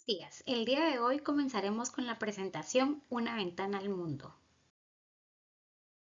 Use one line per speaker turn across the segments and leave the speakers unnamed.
Días. El día de hoy comenzaremos con la presentación Una ventana al mundo.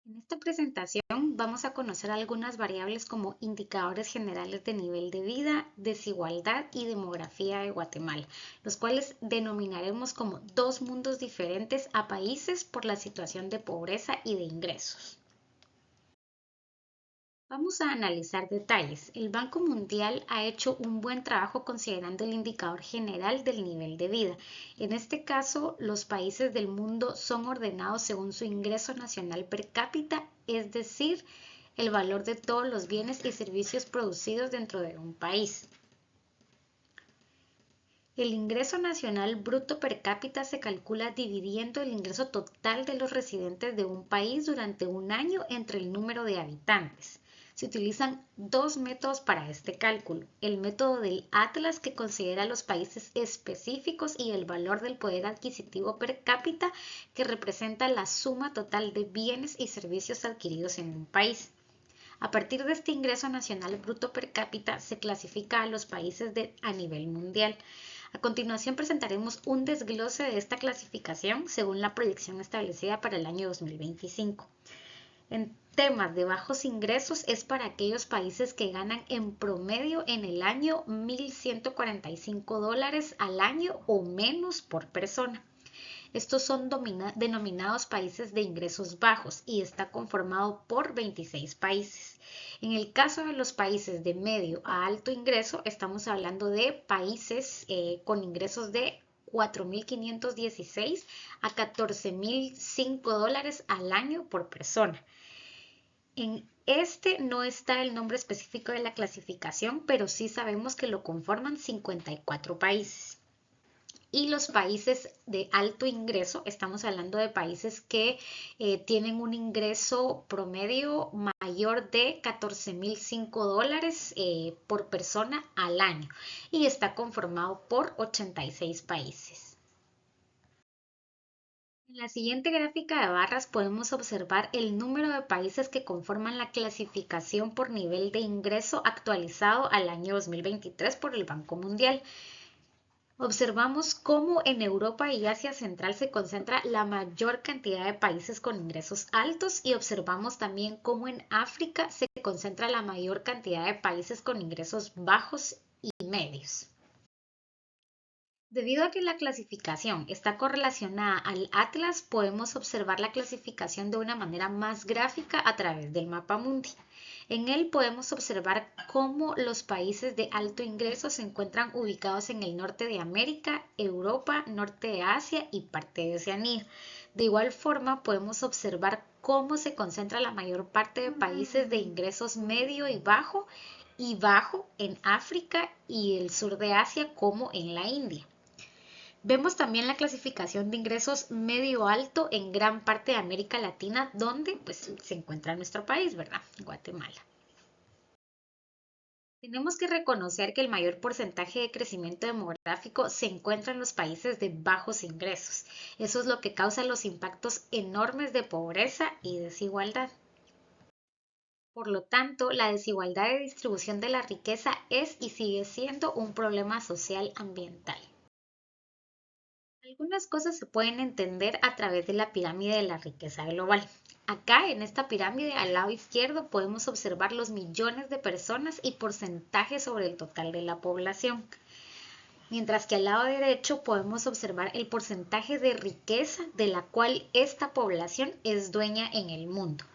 En esta presentación vamos a conocer algunas variables como indicadores generales de nivel de vida, desigualdad y demografía de Guatemala, los cuales denominaremos como dos mundos diferentes a países por la situación de pobreza y de ingresos. Vamos a analizar detalles. El Banco Mundial ha hecho un buen trabajo considerando el indicador general del nivel de vida. En este caso, los países del mundo son ordenados según su ingreso nacional per cápita, es decir, el valor de todos los bienes y servicios producidos dentro de un país. El ingreso nacional bruto per cápita se calcula dividiendo el ingreso total de los residentes de un país durante un año entre el número de habitantes. Se utilizan dos métodos para este cálculo: el método del Atlas, que considera los países específicos, y el valor del poder adquisitivo per cápita, que representa la suma total de bienes y servicios adquiridos en un país. A partir de este ingreso nacional bruto per cápita se clasifica a los países a nivel mundial. A continuación presentaremos un desglose de esta clasificación según la proyección establecida para el año 2025. En temas de bajos ingresos es para aquellos países que ganan en promedio en el año $1,145 al año o menos por persona. Estos son denominados países de ingresos bajos y está conformado por 26 países. En el caso de los países de medio a alto ingreso, estamos hablando de países con ingresos de $4,516 a $14,005 al año por persona. En este no está el nombre específico de la clasificación, pero sí sabemos que lo conforman 54 países. Y los países de alto ingreso, estamos hablando de países que tienen un ingreso promedio mayor de $14,005 por persona al año, y está conformado por 86 países. En la siguiente gráfica de barras podemos observar el número de países que conforman la clasificación por nivel de ingreso actualizado al año 2023 por el Banco Mundial. Observamos cómo en Europa y Asia Central se concentra la mayor cantidad de países con ingresos altos, y observamos también cómo en África se concentra la mayor cantidad de países con ingresos bajos y medios. Debido a que la clasificación está correlacionada al Atlas, podemos observar la clasificación de una manera más gráfica a través del mapa mundi. En él podemos observar cómo los países de alto ingreso se encuentran ubicados en el norte de América, Europa, norte de Asia y parte de Oceanía. De igual forma, podemos observar cómo se concentra la mayor parte de países de ingresos medio y bajo en África y el sur de Asia, como en la India. Vemos también la clasificación de ingresos medio-alto en gran parte de América Latina, donde pues, se encuentra nuestro país, ¿verdad? Guatemala. Tenemos que reconocer que el mayor porcentaje de crecimiento demográfico se encuentra en los países de bajos ingresos. Eso es lo que causa los impactos enormes de pobreza y desigualdad. Por lo tanto, la desigualdad de distribución de la riqueza es y sigue siendo un problema social ambiental. Algunas cosas se pueden entender a través de la pirámide de la riqueza global. Acá en esta pirámide, al lado izquierdo, podemos observar los millones de personas y porcentajes sobre el total de la población. Mientras que al lado derecho podemos observar el porcentaje de riqueza de la cual esta población es dueña en el mundo.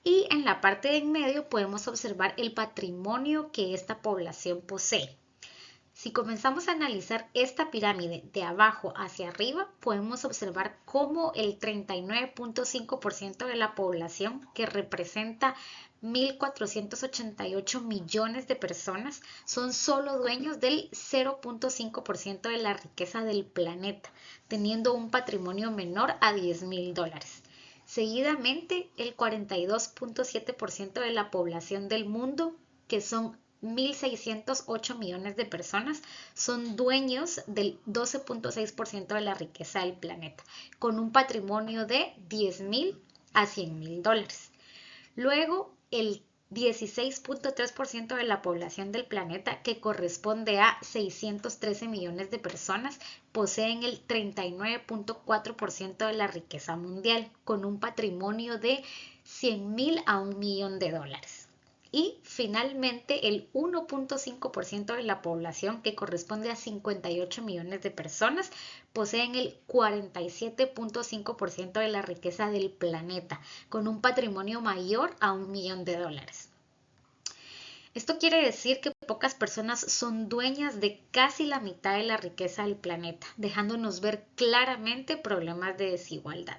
Y en la parte de en medio podemos observar el patrimonio que esta población posee. Si comenzamos a analizar esta pirámide de abajo hacia arriba, podemos observar cómo el 39.5% de la población, que representa 1.488 millones de personas, son solo dueños del 0.5% de la riqueza del planeta, teniendo un patrimonio menor a $10,000. Seguidamente, el 42.7% de la población del mundo, que son 1.608 millones de personas, son dueños del 12.6% de la riqueza del planeta, con un patrimonio de $10,000 a $100,000. Luego, el 16.3% de la población del planeta, que corresponde a 613 millones de personas, poseen el 39.4% de la riqueza mundial, con un patrimonio de 100.000 a $1.000.000. Y finalmente el 1.5% de la población, que corresponde a 58 millones de personas, poseen el 47.5% de la riqueza del planeta, con un patrimonio mayor a $1.000.000. Esto quiere decir que pocas personas son dueñas de casi la mitad de la riqueza del planeta, dejándonos ver claramente problemas de desigualdad.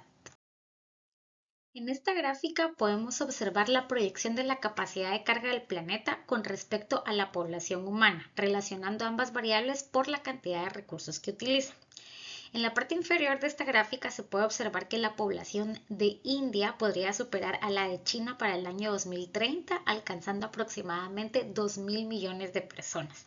En esta gráfica podemos observar la proyección de la capacidad de carga del planeta con respecto a la población humana, relacionando ambas variables por la cantidad de recursos que utiliza. En la parte inferior de esta gráfica se puede observar que la población de India podría superar a la de China para el año 2030, alcanzando aproximadamente 2.000 millones de personas.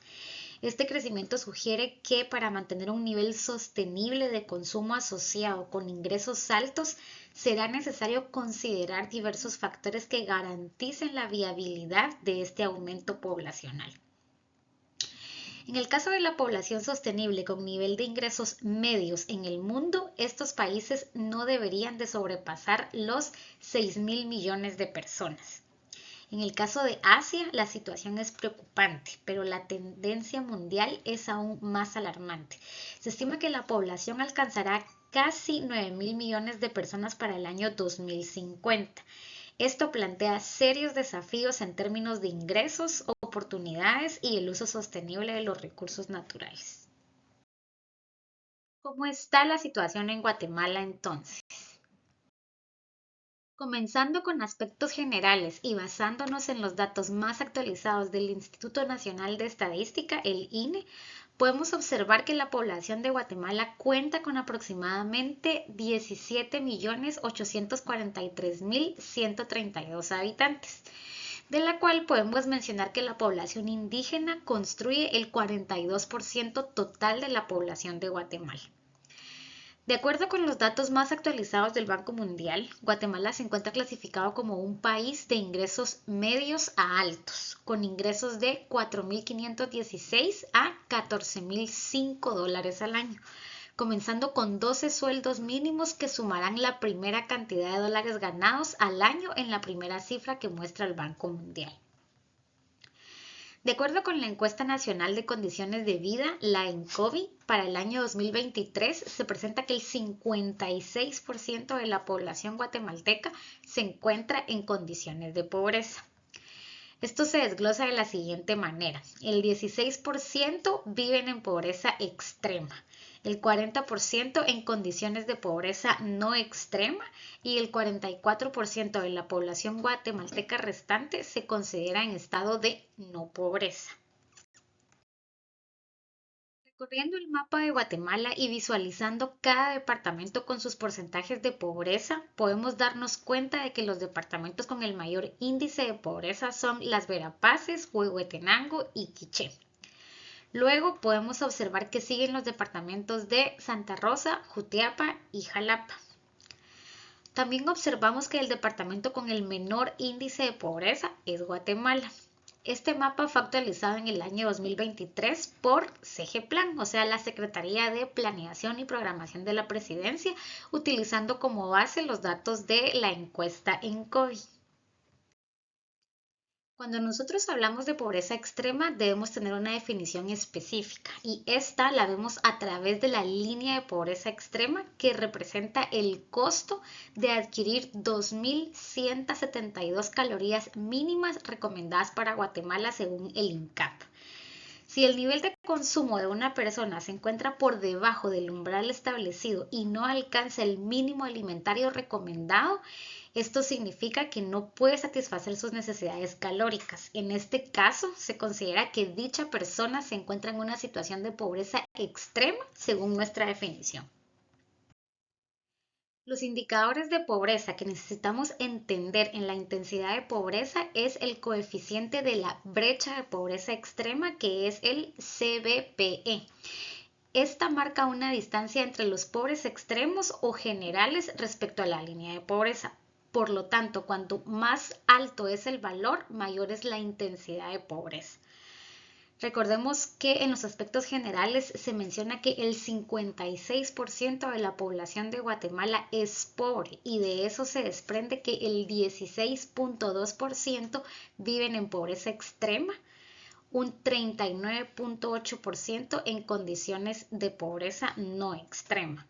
Este crecimiento sugiere que para mantener un nivel sostenible de consumo asociado con ingresos altos, será necesario considerar diversos factores que garanticen la viabilidad de este aumento poblacional. En el caso de la población sostenible con nivel de ingresos medios en el mundo, estos países no deberían de sobrepasar los 6.000 millones de personas. En el caso de Asia, la situación es preocupante, pero la tendencia mundial es aún más alarmante. Se estima que la población alcanzará casi 9.000 millones de personas para el año 2050. Esto plantea serios desafíos en términos de ingresos, oportunidades y el uso sostenible de los recursos naturales. ¿Cómo está la situación en Guatemala entonces? Comenzando con aspectos generales y basándonos en los datos más actualizados del Instituto Nacional de Estadística, el INE, podemos observar que la población de Guatemala cuenta con aproximadamente 17.843.132 habitantes, de la cual podemos mencionar que la población indígena construye el 42% total de la población de Guatemala. De acuerdo con los datos más actualizados del Banco Mundial, Guatemala se encuentra clasificado como un país de ingresos medios a altos, con ingresos de $4.516 a $14.005 al año, comenzando con 12 sueldos mínimos que sumarán la primera cantidad de dólares ganados al año en la primera cifra que muestra el Banco Mundial. De acuerdo con la Encuesta Nacional de Condiciones de Vida, la ENCOVI, para el año 2023 se presenta que el 56% de la población guatemalteca se encuentra en condiciones de pobreza. Esto se desglosa de la siguiente manera: el 16% viven en pobreza extrema, el 40% en condiciones de pobreza no extrema y el 44% de la población guatemalteca restante se considera en estado de no pobreza. Recorriendo el mapa de Guatemala y visualizando cada departamento con sus porcentajes de pobreza, podemos darnos cuenta de que los departamentos con el mayor índice de pobreza son Las Verapaces, Huehuetenango y Quiché. Luego podemos observar que siguen los departamentos de Santa Rosa, Jutiapa y Jalapa. También observamos que el departamento con el menor índice de pobreza es Guatemala. Este mapa fue actualizado en el año 2023 por CGPLAN, o sea, la Secretaría de Planeación y Programación de la Presidencia, utilizando como base los datos de la encuesta ENCOVI. Cuando nosotros hablamos de pobreza extrema, debemos tener una definición específica y esta la vemos a través de la línea de pobreza extrema, que representa el costo de adquirir 2.172 calorías mínimas recomendadas para Guatemala según el INCAP. Si el nivel de consumo de una persona se encuentra por debajo del umbral establecido y no alcanza el mínimo alimentario recomendado, esto significa que no puede satisfacer sus necesidades calóricas. En este caso, se considera que dicha persona se encuentra en una situación de pobreza extrema según nuestra definición. Los indicadores de pobreza que necesitamos entender en la intensidad de pobreza es el coeficiente de la brecha de pobreza extrema, que es el CBPE. Esta marca una distancia entre los pobres extremos o generales respecto a la línea de pobreza. Por lo tanto, cuanto más alto es el valor, mayor es la intensidad de pobreza. Recordemos que en los aspectos generales se menciona que el 56% de la población de Guatemala es pobre y de eso se desprende que el 16.2% viven en pobreza extrema, un 39.8% en condiciones de pobreza no extrema.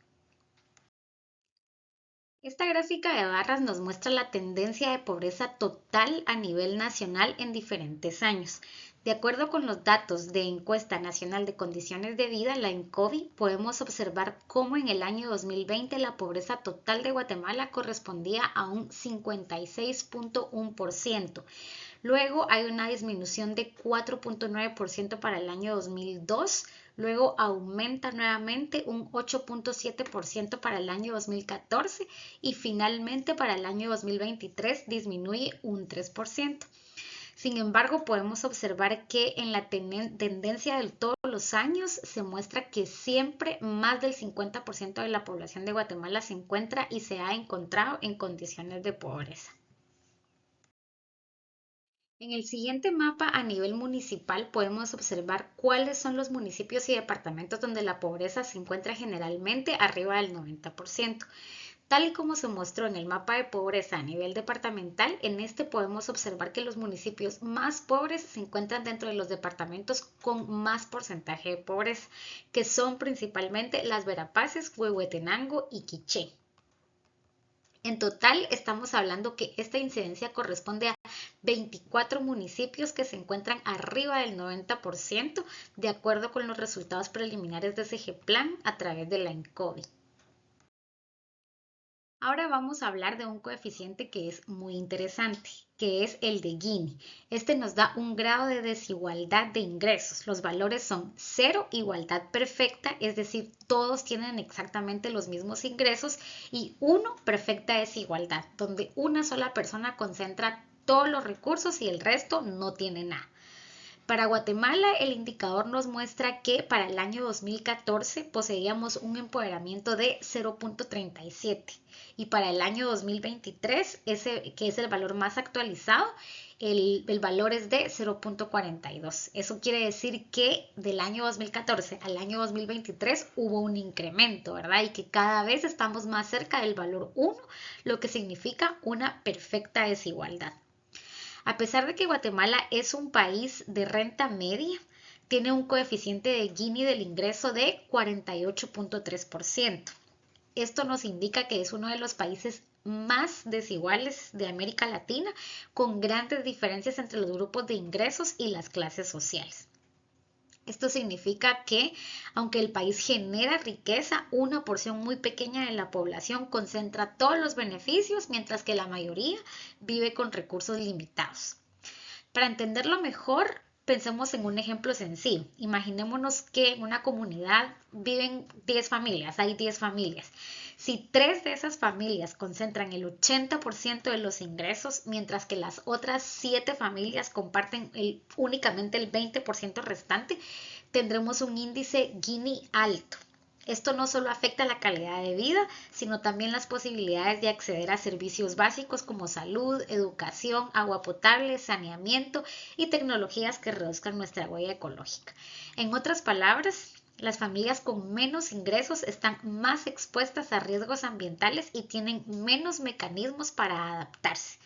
Esta gráfica de barras nos muestra la tendencia de pobreza total a nivel nacional en diferentes años. De acuerdo con los datos de Encuesta Nacional de Condiciones de Vida, la ENCOVI, podemos observar cómo en el año 2020 la pobreza total de Guatemala correspondía a un 56.1%. Luego hay una disminución de 4.9% para el año 2002. Luego aumenta nuevamente un 8.7% para el año 2014 y finalmente para el año 2023 disminuye un 3%. Sin embargo, podemos observar que en la tendencia de todos los años se muestra que siempre más del 50% de la población de Guatemala se encuentra y se ha encontrado en condiciones de pobreza. En el siguiente mapa a nivel municipal podemos observar cuáles son los municipios y departamentos donde la pobreza se encuentra generalmente arriba del 90%. Tal y como se mostró en el mapa de pobreza a nivel departamental, en este podemos observar que los municipios más pobres se encuentran dentro de los departamentos con más porcentaje de pobreza, que son principalmente Las Verapaces, Huehuetenango y Quiché. En total, estamos hablando que esta incidencia corresponde a 24 municipios que se encuentran arriba del 90%, de acuerdo con los resultados preliminares de SEGEPLAN a través de la ENCOVI. Ahora vamos a hablar de un coeficiente que es muy interesante, que es el de Gini. Este nos da un grado de desigualdad de ingresos. Los valores son 0, igualdad perfecta, es decir, todos tienen exactamente los mismos ingresos, y 1, perfecta desigualdad, donde una sola persona concentra todos los recursos y el resto no tiene nada. Para Guatemala, el indicador nos muestra que para el año 2014 poseíamos un empoderamiento de 0.37 y para el año 2023, que es el valor más actualizado, el valor es de 0.42. Eso quiere decir que del año 2014 al año 2023 hubo un incremento, ¿verdad? Y que cada vez estamos más cerca del valor 1, lo que significa una perfecta desigualdad. A pesar de que Guatemala es un país de renta media, tiene un coeficiente de Gini del ingreso de 48.3%. Esto nos indica que es uno de los países más desiguales de América Latina, con grandes diferencias entre los grupos de ingresos y las clases sociales. Esto significa que, aunque el país genera riqueza, una porción muy pequeña de la población concentra todos los beneficios, mientras que la mayoría vive con recursos limitados. Para entenderlo mejor, pensemos en un ejemplo sencillo. Imaginémonos que en una comunidad viven 10 familias, hay 10 familias. Si 3 de esas familias concentran el 80% de los ingresos, mientras que las otras 7 familias comparten únicamente el 20% restante, tendremos un índice Gini alto. Esto no solo afecta la calidad de vida, sino también las posibilidades de acceder a servicios básicos como salud, educación, agua potable, saneamiento y tecnologías que reduzcan nuestra huella ecológica. En otras palabras, las familias con menos ingresos están más expuestas a riesgos ambientales y tienen menos mecanismos para adaptarse.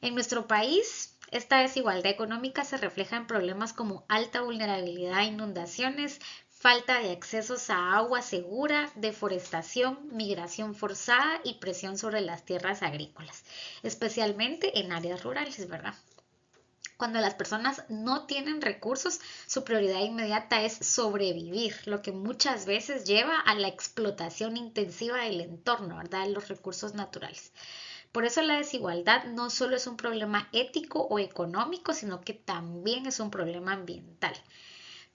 En nuestro país, esta desigualdad económica se refleja en problemas como alta vulnerabilidad a inundaciones, falta de accesos a agua segura, deforestación, migración forzada y presión sobre las tierras agrícolas, especialmente en áreas rurales, ¿verdad? Cuando las personas no tienen recursos, su prioridad inmediata es sobrevivir, lo que muchas veces lleva a la explotación intensiva del entorno, ¿verdad? De los recursos naturales. Por eso la desigualdad no solo es un problema ético o económico, sino que también es un problema ambiental.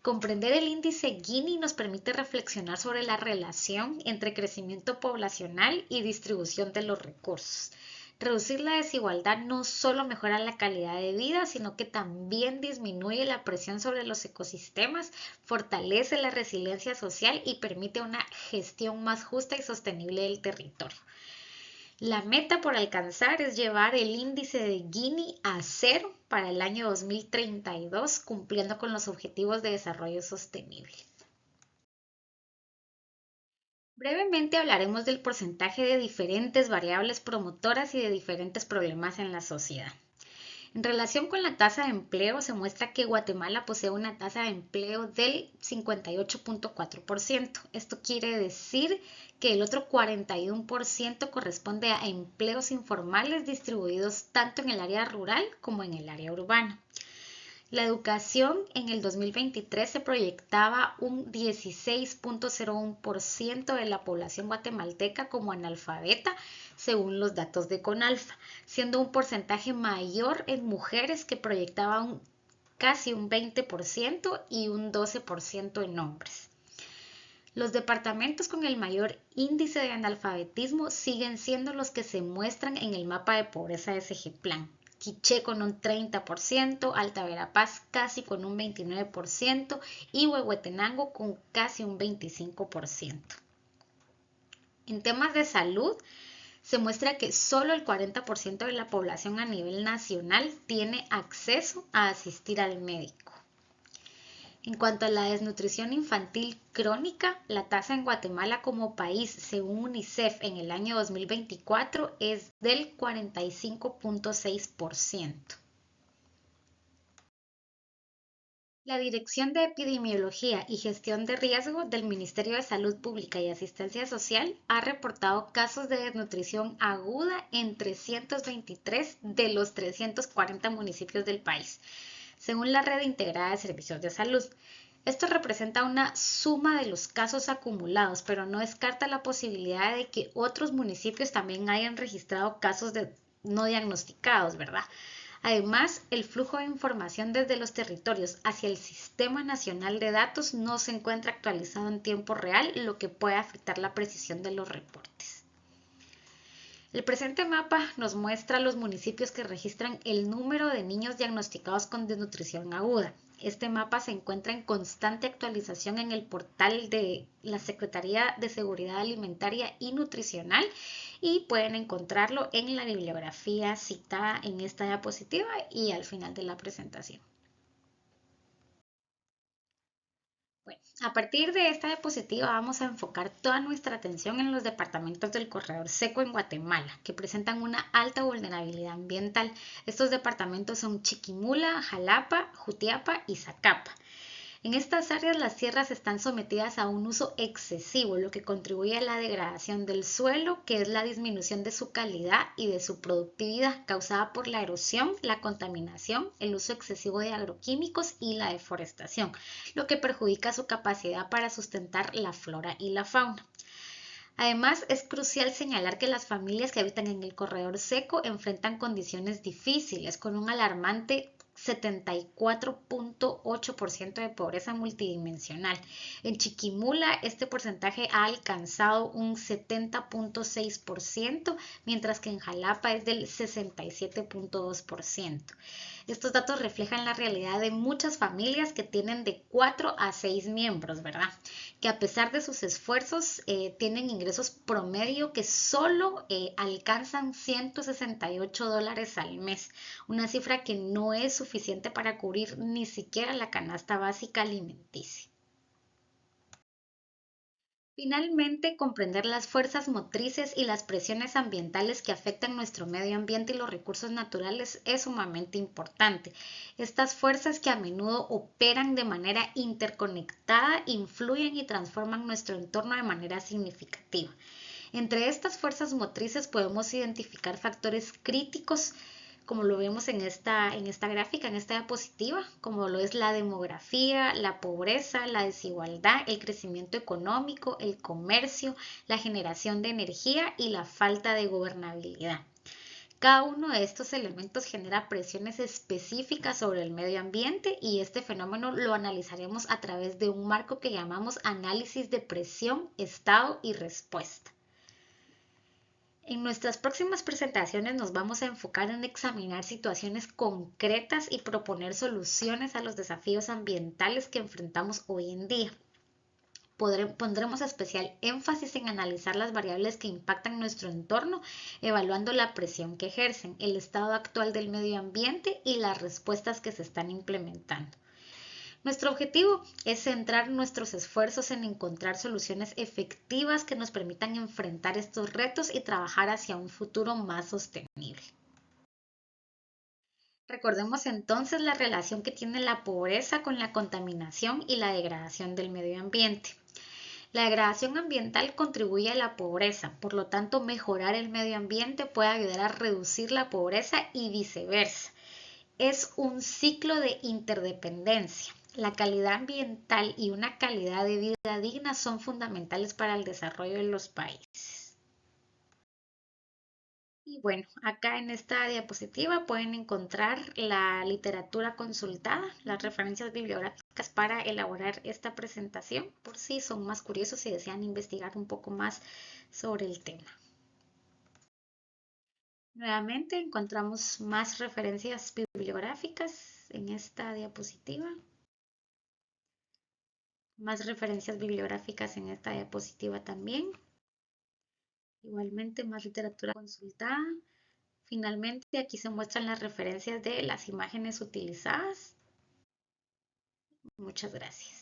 Comprender el índice Gini nos permite reflexionar sobre la relación entre crecimiento poblacional y distribución de los recursos. Reducir la desigualdad no solo mejora la calidad de vida, sino que también disminuye la presión sobre los ecosistemas, fortalece la resiliencia social y permite una gestión más justa y sostenible del territorio. La meta por alcanzar es llevar el índice de Gini a cero para el año 2032, cumpliendo con los objetivos de desarrollo sostenible. Brevemente hablaremos del porcentaje de diferentes variables promotoras y de diferentes problemas en la sociedad. En relación con la tasa de empleo, se muestra que Guatemala posee una tasa de empleo del 58.4%. Esto quiere decir que el otro 41% corresponde a empleos informales distribuidos tanto en el área rural como en el área urbana. La educación en el 2023 se proyectaba un 16.01% de la población guatemalteca como analfabeta, según los datos de CONALFA, siendo un porcentaje mayor en mujeres que proyectaban casi un 20% y un 12% en hombres. Los departamentos con el mayor índice de analfabetismo siguen siendo los que se muestran en el mapa de pobreza de SG Plan. Quiché con un 30%, Alta Verapaz casi con un 29% y Huehuetenango con casi un 25%. En temas de salud, se muestra que solo el 40% de la población a nivel nacional tiene acceso a asistir al médico. En cuanto a la desnutrición infantil crónica, la tasa en Guatemala como país, según UNICEF en el año 2024, es del 45.6%. La Dirección de Epidemiología y Gestión de Riesgo del Ministerio de Salud Pública y Asistencia Social ha reportado casos de desnutrición aguda en 323 de los 340 municipios del país, según la Red Integrada de Servicios de Salud. Esto representa una suma de los casos acumulados, pero no descarta la posibilidad de que otros municipios también hayan registrado casos no diagnosticados, ¿verdad? Además, el flujo de información desde los territorios hacia el Sistema Nacional de Datos no se encuentra actualizado en tiempo real, lo que puede afectar la precisión de los reportes. El presente mapa nos muestra los municipios que registran el número de niños diagnosticados con desnutrición aguda. Este mapa se encuentra en constante actualización en el portal de la Secretaría de Seguridad Alimentaria y Nutricional y pueden encontrarlo en la bibliografía citada en esta diapositiva y al final de la presentación. Bueno, a partir de esta diapositiva vamos a enfocar toda nuestra atención en los departamentos del corredor seco en Guatemala, que presentan una alta vulnerabilidad ambiental. Estos departamentos son Chiquimula, Jalapa, Jutiapa y Zacapa. En estas áreas las tierras están sometidas a un uso excesivo, lo que contribuye a la degradación del suelo, que es la disminución de su calidad y de su productividad causada por la erosión, la contaminación, el uso excesivo de agroquímicos y la deforestación, lo que perjudica su capacidad para sustentar la flora y la fauna. Además, es crucial señalar que las familias que habitan en el corredor seco enfrentan condiciones difíciles, con un alarmante 74.8% de pobreza multidimensional. En Chiquimula, este porcentaje ha alcanzado un 70.6%, mientras que en Jalapa es del 67.2%. Estos datos reflejan la realidad de muchas familias que tienen de 4 a 6 miembros, ¿verdad? Que a pesar de sus esfuerzos tienen ingresos promedio que solo alcanzan $168 al mes, una cifra que no es suficiente para cubrir ni siquiera la canasta básica alimenticia. Finalmente, comprender las fuerzas motrices y las presiones ambientales que afectan nuestro medio ambiente y los recursos naturales es sumamente importante. Estas fuerzas que a menudo operan de manera interconectada influyen y transforman nuestro entorno de manera significativa. Entre estas fuerzas motrices podemos identificar factores críticos como lo vemos en esta gráfica, en esta diapositiva, como lo es la demografía, la pobreza, la desigualdad, el crecimiento económico, el comercio, la generación de energía y la falta de gobernabilidad. Cada uno de estos elementos genera presiones específicas sobre el medio ambiente y este fenómeno lo analizaremos a través de un marco que llamamos análisis de presión, estado y respuesta. En nuestras próximas presentaciones nos vamos a enfocar en examinar situaciones concretas y proponer soluciones a los desafíos ambientales que enfrentamos hoy en día. pondremos especial énfasis en analizar las variables que impactan nuestro entorno, evaluando la presión que ejercen, el estado actual del medio ambiente y las respuestas que se están implementando. Nuestro objetivo es centrar nuestros esfuerzos en encontrar soluciones efectivas que nos permitan enfrentar estos retos y trabajar hacia un futuro más sostenible. Recordemos entonces la relación que tiene la pobreza con la contaminación y la degradación del medio ambiente. La degradación ambiental contribuye a la pobreza, por lo tanto, mejorar el medio ambiente puede ayudar a reducir la pobreza y viceversa. Es un ciclo de interdependencia. La calidad ambiental y una calidad de vida digna son fundamentales para el desarrollo de los países. Y bueno, acá en esta diapositiva pueden encontrar la literatura consultada, las referencias bibliográficas para elaborar esta presentación, por si son más curiosos y desean investigar un poco más sobre el tema. Nuevamente encontramos más referencias bibliográficas en esta diapositiva. Más referencias bibliográficas en esta diapositiva también. Igualmente más literatura consultada. Finalmente aquí se muestran las referencias de las imágenes utilizadas. Muchas gracias.